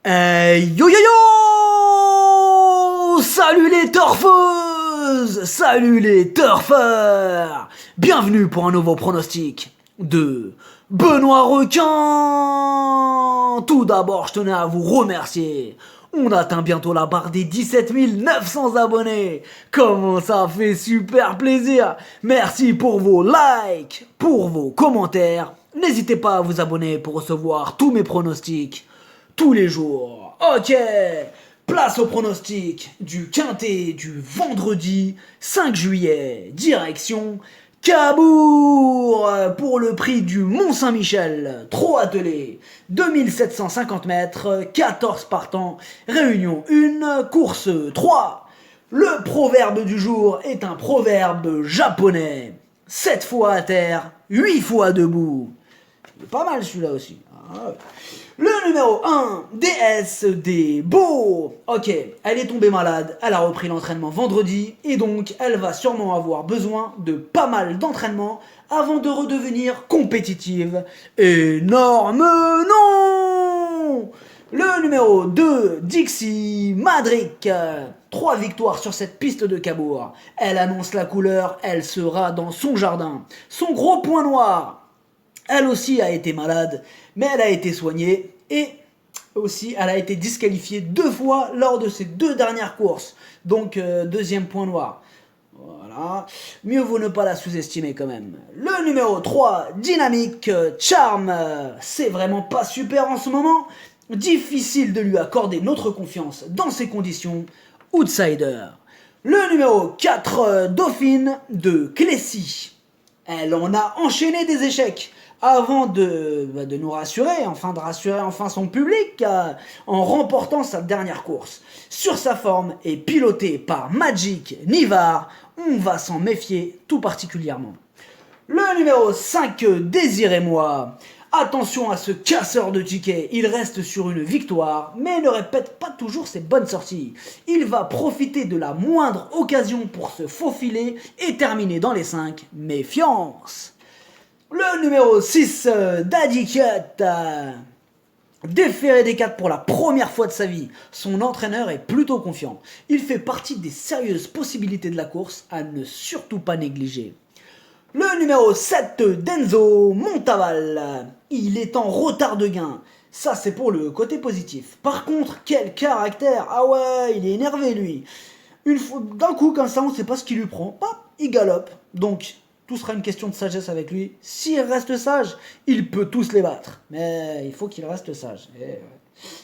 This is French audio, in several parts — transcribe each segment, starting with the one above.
Yo yo yo! Salut les turfeuses! Salut les turfeurs! Bienvenue pour un nouveau pronostic de Benoît Requin! Tout d'abord, je tenais à vous remercier. On atteint bientôt la barre des 17 900 abonnés. Comment ça fait super plaisir! Merci pour vos likes, pour vos commentaires. N'hésitez pas à vous abonner pour recevoir tous mes pronostics tous les jours. Ok, place au pronostic du quintet du vendredi 5 juillet. Direction Cabourg pour le prix du Mont-Saint-Michel. Trot attelé, 2750 mètres, 14 partants, réunion 1, course 3. Le proverbe du jour est un proverbe japonais. 7 fois à terre, 8 fois debout. Il est pas mal celui-là aussi. Ah ouais. Le numéro 1, DS des Beaux. Ok, elle est tombée malade, elle a repris l'entraînement vendredi et donc elle va sûrement avoir besoin de pas mal d'entraînement avant de redevenir compétitive. Énorme non! Le numéro 2, Dixie Madrick. 3 victoires sur cette piste de Cabourg. Elle annonce la couleur, elle sera dans son jardin. Son gros point noir. Elle aussi a été malade, mais elle a été soignée et aussi elle a été disqualifiée 2 fois lors de ses 2 dernières courses. Donc deuxième point noir. Voilà. Mieux vaut ne pas la sous-estimer quand même. Le numéro 3, Dynamique Charm. C'est vraiment pas super en ce moment. Difficile de lui accorder notre confiance dans ces conditions. Outsider. Le numéro 4, Dauphine de Clécy. Elle en a enchaîné des échecs avant de nous rassurer, de rassurer enfin son public en remportant sa dernière course. Sur sa forme et pilotée par Magic Nivard, on va s'en méfier tout particulièrement. Le numéro 5, Désirez-moi. Attention à ce casseur de tickets, il reste sur une victoire, mais ne répète pas toujours ses bonnes sorties. Il va profiter de la moindre occasion pour se faufiler et terminer dans les 5. Méfiance! Le numéro 6, Daddy Cut. Déféré des 4 pour la première fois de sa vie, son entraîneur est plutôt confiant. Il fait partie des sérieuses possibilités de la course à ne surtout pas négliger. Le numéro 7, Denzo Montaval. Il est en retard de gain. Ça, c'est pour le côté positif. Par contre, quel caractère! Ah ouais, il est énervé, lui. D'un coup, comme ça, on ne sait pas ce qui lui prend. Hop, il galope. Donc, tout sera une question de sagesse avec lui. S'il reste sage, il peut tous les battre. Mais il faut qu'il reste sage. Et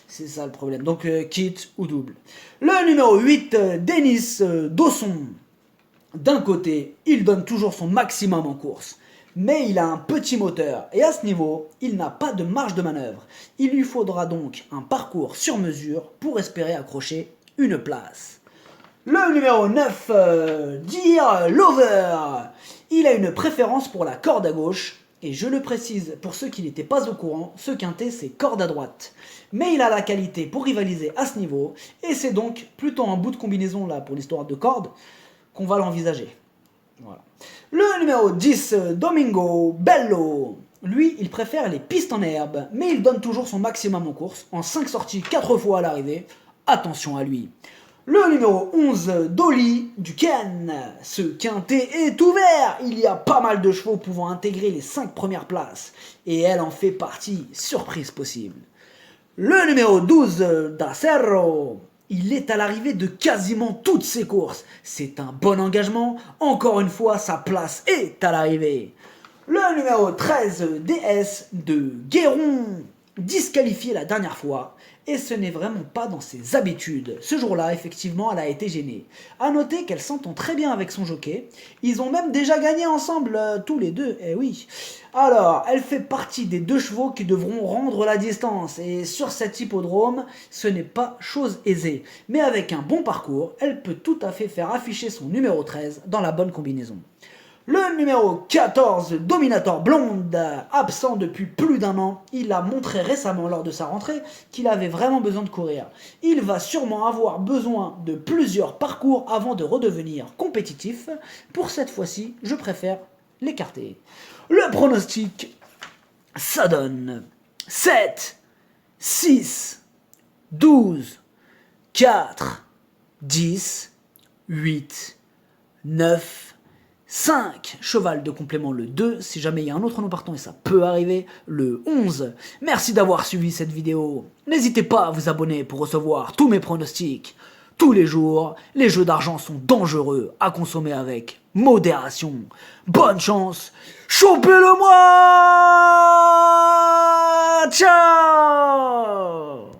c'est ça le problème. Donc, quitte ou double. Le numéro 8, Denis Dawson. D'un côté, il donne toujours son maximum en course, mais il a un petit moteur et à ce niveau, il n'a pas de marge de manœuvre. Il lui faudra donc un parcours sur mesure pour espérer accrocher une place. Le numéro 9, Dear Lover. Il a une préférence pour la corde à gauche, et je le précise pour ceux qui n'étaient pas au courant, ce quintet c'est corde à droite. Mais il a la qualité pour rivaliser à ce niveau, et c'est donc plutôt un bout de combinaison là pour l'histoire de corde qu'on va l'envisager. Voilà. Le numéro 10, Domingo Bello. Lui, il préfère les pistes en herbe, mais il donne toujours son maximum en course, en 5 sorties, 4 fois à l'arrivée. Attention à lui. Le numéro 11, Dolly du Ken. Ce quintet est ouvert. Il y a pas mal de chevaux pouvant intégrer les 5 premières places. Et elle en fait partie, surprise possible. Le numéro 12, Dacerro. Il est à l'arrivée de quasiment toutes ses courses. C'est un bon engagement. Encore une fois, sa place est à l'arrivée. Le numéro 13, DS de Guéron. Disqualifié la dernière fois. Et ce n'est vraiment pas dans ses habitudes. Ce jour-là, effectivement, elle a été gênée. A noter qu'elle s'entend très bien avec son jockey. Ils ont même déjà gagné ensemble, tous les deux. Eh oui. Alors, elle fait partie des 2 chevaux qui devront rendre la distance. Et sur cet hippodrome, ce n'est pas chose aisée. Mais avec un bon parcours, elle peut tout à fait faire afficher son numéro 13 dans la bonne combinaison. Le numéro 14, Dominator Blonde, absent depuis plus d'1 an, il a montré récemment lors de sa rentrée qu'il avait vraiment besoin de courir. Il va sûrement avoir besoin de plusieurs parcours avant de redevenir compétitif. Pour cette fois-ci, je préfère l'écarter. Le pronostic, ça donne 7, 6, 12, 4, 10, 8, 9, 5. Cheval de complément le 2, si jamais il y a un autre nom partant et ça peut arriver, le 11. Merci d'avoir suivi cette vidéo. N'hésitez pas à vous abonner pour recevoir tous mes pronostics. Tous les jours, les jeux d'argent sont dangereux à consommer avec modération. Bonne chance, chopez-le moi! Ciao!